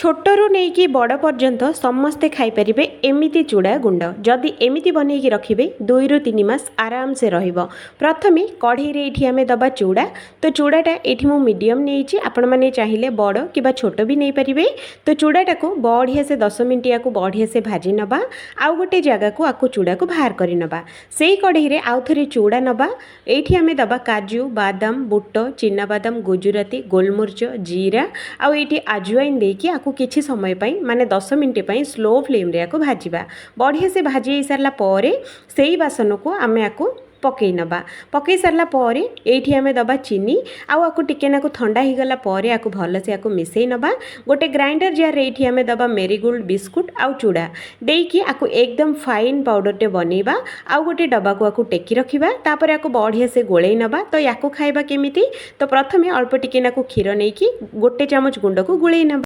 छोटरू नहीं कि बड़ पर्यंत समस्ते खाईपारे एमती चूड़ा गुंड जदि एमती बनईकि रखिए 2 ରୁ 3 मास आराम से रहिबो। प्रथमे कढ़ई रे एठी आमे दबा चूड़ा। तो चूड़ाटा एठी मु मीडियम नेइछि, आपण माने चाहिए बड़ कि छोट भी नहीं पारिबे। तो चूड़ाटा को बढ़िया से 10 मिनिट या बढ़िया से भाजी नबा। आउ गोटे जगह को आकु चूड़ा को बाहर करि नबा। सेही कढ़ई रे आउ थरे चूड़ा नबा। एठी आमे दबा काजू बादाम बुट चिना बादाम गुजराती गोलमरिच जीरा आउ एठी आजवाइन देकी आकु किछि समय पई माने 10 मिनिट पई स्लो फ्लेम रे आकु भाजीबा। बढ़िया से भाजी सारला परे सेही बासन को आमे आकु पकई नबा। पकई सारला परे एठी आमे दबा चीनी आउ आकु टिके नाकु ठंडा ही गला परे आकु भल से आकु मिसई नबा। गोटे ग्राइंडर जार रे एठी आमे दबा मेरीगोल्ड बिस्कुट आउ चूड़ा देकी आकु एकदम फाइन पाउडर टे बनेबा। आउ गोटे डब्बा को आकु टेकी रखिबा। तापर आकु बढ़िया से गोळेई नबा। तो याकु खाइबा केमिति तो प्रथमे अल्प टिके नाकु क्षीर नेकी गोटे चामच गुंड को गोळेई नबा।